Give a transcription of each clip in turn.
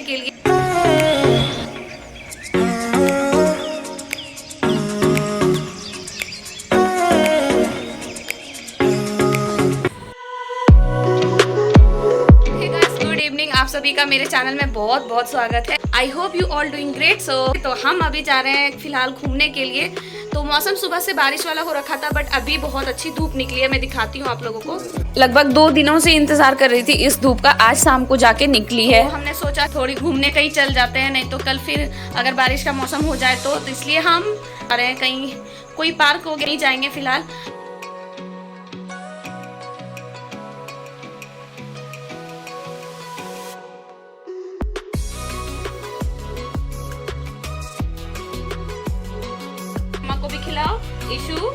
के लिए। आप सभी का मेरे चैनल में बहुत बहुत स्वागत है। I hope you all doing great. तो हम अभी जा रहे हैं फिलहाल घूमने के लिए। तो मौसम सुबह से बारिश वाला हो रखा था, बट अभी बहुत अच्छी धूप निकली है। मैं दिखाती हूँ आप लोगों को। लगभग 2 दिनों से इंतजार कर रही थी इस धूप का, आज शाम को जाके निकली है। तो हमने सोचा थोड़ी घूमने कहीं चल जाते हैं, नहीं तो कल फिर अगर बारिश का मौसम हो जाए तो इसलिए हम आ रहे हैं कहीं, कोई पार्क हो गया जाएंगे फिलहाल। को भी खिलाओ इशू।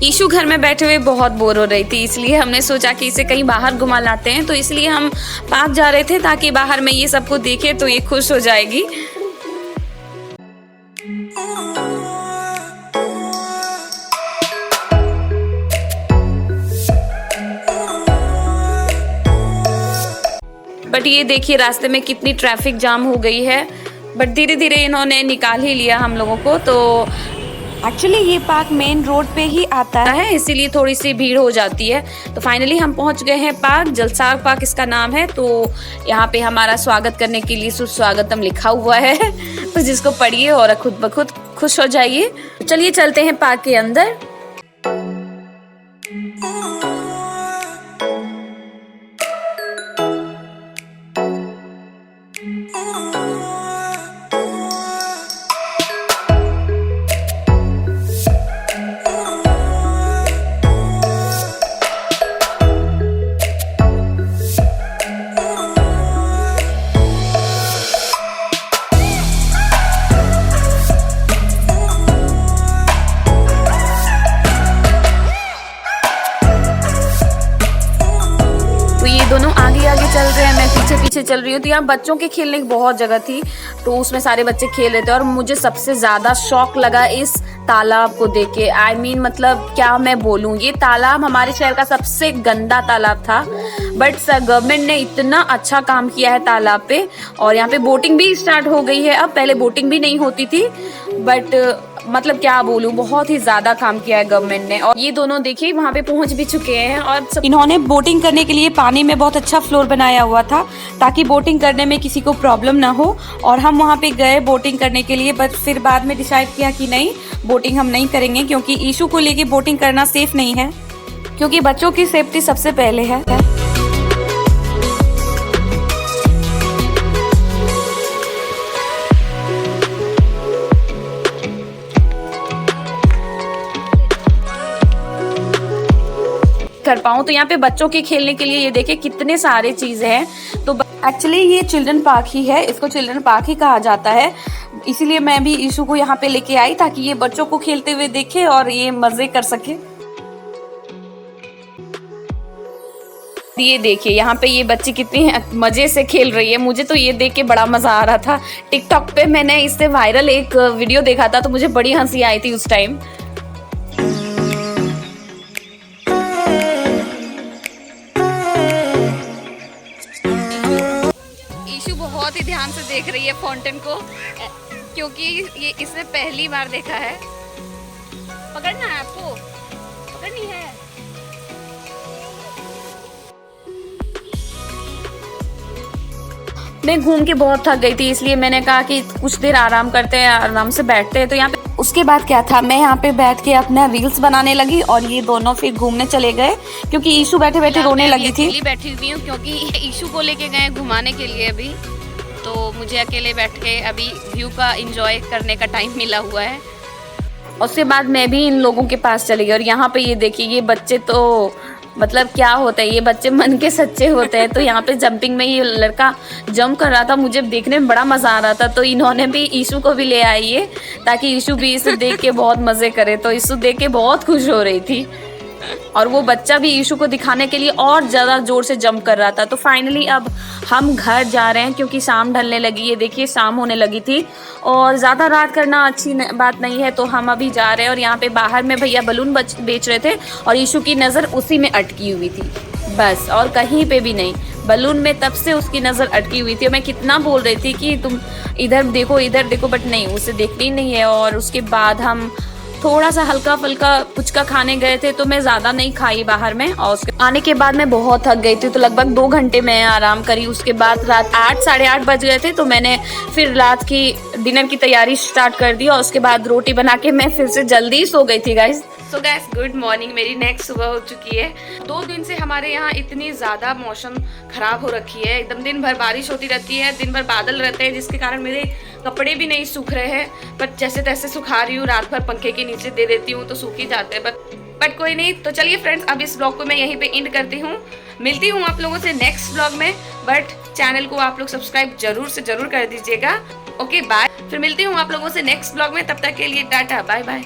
ईशु घर में बैठे हुए बहुत बोर हो रही थी, इसलिए हमने सोचा कि इसे कहीं बाहर घुमा लाते हैं। तो इसलिए हम पार्क जा रहे थे ताकि बाहर में ये सबको देखे तो ये खुश हो जाएगी। बट ये देखिए रास्ते में कितनी ट्रैफिक जाम हो गई है, बट धीरे धीरे इन्होंने निकाल ही लिया हम लोगों को। तो एक्चुअली ये पार्क मेन रोड पे ही आता है, इसीलिए थोड़ी सी भीड़ हो जाती है। तो फाइनली हम पहुंच गए हैं पार्क, जलसार पार्क इसका नाम है। तो यहाँ पे हमारा स्वागत करने के लिए सुस्वागतम लिखा हुआ है तो जिसको पढ़िए और खुद ब खुद खुश हो जाइए। चलिए चलते हैं पार्क के अंदर। दोनों आगे आगे चल रहे हैं, मैं पीछे पीछे चल रही हूँ। तो यहाँ बच्चों के खेलने की बहुत जगह थी, तो उसमें सारे बच्चे खेल रहे थे। और मुझे सबसे ज़्यादा शौक लगा इस तालाब को देख के। आई मीन मतलब क्या मैं बोलूँ, ये तालाब हमारे शहर का सबसे गंदा तालाब था, बट गवर्नमेंट ने इतना अच्छा काम किया है तालाब पे। और यहाँ पे बोटिंग भी स्टार्ट हो गई है अब, पहले बोटिंग भी नहीं होती थी। बट मतलब क्या बोलूं, बहुत ही ज्यादा काम किया है गवर्नमेंट ने। और ये दोनों देखिए वहाँ पे पहुँच भी चुके हैं। और इन्होंने बोटिंग करने के लिए पानी में बहुत अच्छा फ्लोर बनाया हुआ था ताकि बोटिंग करने में किसी को प्रॉब्लम ना हो। और हम वहाँ पे गए बोटिंग करने के लिए, बट फिर बाद में डिसाइड किया कि नहीं, बोटिंग हम नहीं करेंगे, क्योंकि ईशू को लेके बोटिंग करना सेफ नहीं है, क्योंकि बच्चों की सेफ्टी सबसे पहले है। कर पाऊँ तो यहाँ पे बच्चों के खेलने के लिए ये देखिए कितने सारे चीज़ें हैं। तो एक्चुअली ये चिल्ड्रन पार्क ही है, इसको चिल्ड्रन पार्क ही कहा जाता है। इसीलिए मैं भी ईशू को यहाँ पे लेके आई ताकि ये बच्चों को खेलते हुए देखे और ये मज़े कर सके। ये देखिए यहाँ पे ये बच्ची कितनी मज़े से खेल रही है। मुझे तो ये देख के बड़ा मज़ा आ रहा था। टिकटॉक पे मैंने इससे वायरल एक वीडियो देखा था, तो मुझे बड़ी हंसी आई थी उस टाइम। बहुत ही ध्यान से देख रही है फाउंटेन को, क्योंकि ये इसने पहली बार देखा है। पकड़ना है आपको, पकड़नी है। मैं घूम के बहुत थक गई थी, इसलिए मैंने कहा कि कुछ देर आराम करते हैं, आराम से बैठते हैं। तो यहाँ पे उसके बाद क्या था, मैं यहाँ पे बैठ के अपना रील्स बनाने लगी और ये दोनों फिर घूमने चले गए, क्योंकि ईशू बैठे बैठे रोने लगी थी। बैठी हुई हूँ क्योंकि ईशू को लेके गए घुमाने के लिए अभी, तो मुझे अकेले बैठ के अभी व्यू का एंजॉय करने का टाइम मिला हुआ है। उसके बाद मैं भी इन लोगों के पास चली गई। और यहाँ पे ये देखिए ये बच्चे तो मतलब क्या होता है, ये बच्चे मन के सच्चे होते हैं। तो यहाँ पे जंपिंग में ये लड़का जंप कर रहा था, मुझे देखने में बड़ा मज़ा आ रहा था। तो इन्होंने भी ईशू को भी ले आई है ताकि ईशू भी इसे देख के बहुत मज़े करे। तो ईशू देख के बहुत खुश हो रही थी। और वो बच्चा भी ईशु को दिखाने के लिए और ज़्यादा ज़ोर से जंप कर रहा था। तो फाइनली अब हम घर जा रहे हैं क्योंकि शाम ढलने लगी है। देखिए शाम होने लगी थी और ज़्यादा रात करना अच्छी बात नहीं है, तो हम अभी जा रहे हैं। और यहाँ पे बाहर में भैया बलून बेच रहे थे और ईशु की नज़र उसी में अटकी हुई थी, बस और कहीं पे भी नहीं। बलून में तब से उसकी नज़र अटकी हुई थी। मैं कितना बोल रही थी कि तुम इधर देखो, बट नहीं, उसे देखनी नहीं है। और उसके बाद हम थोड़ा सा हल्का फुल्का पुचका खाने गए थे, तो मैं ज़्यादा नहीं खाई बाहर में। और उसके आने के बाद मैं बहुत थक गई थी, तो लगभग 2 घंटे मैं आराम करी। उसके बाद रात 8 साढ़े 8 बज गए थे, तो मैंने फिर रात की डिनर की तैयारी स्टार्ट कर दी। और उसके बाद रोटी बना के मैं फिर से जल्दी सो गई थी guys. So guys good morning, मेरी नेक्स्ट सुबह हो चुकी है। 2 दिन से हमारे यहाँ इतनी ज़्यादा मौसम ख़राब हो रखी है, एकदम दिन भर बारिश होती रहती है, दिन भर बादल रहते हैं, जिसके कारण मेरे कपड़े भी नहीं सूख रहे हैं। बट जैसे तैसे सुखा रही हूँ, रात भर पंखे के नीचे दे देती हूँ तो सूख ही जाते हैं। बट कोई नहीं। तो चलिए फ्रेंड्स, अब इस ब्लॉग को मैं यहीं पे एंड करती हूँ। मिलती हूँ आप लोगों से नेक्स्ट ब्लॉग में, बट चैनल को आप लोग सब्सक्राइब जरूर से जरूर कर दीजिएगा। ओके बाय, फिर मिलती हूँ आप लोगों से नेक्स्ट ब्लॉग में। तब तक के लिए टाटा बाय बाय।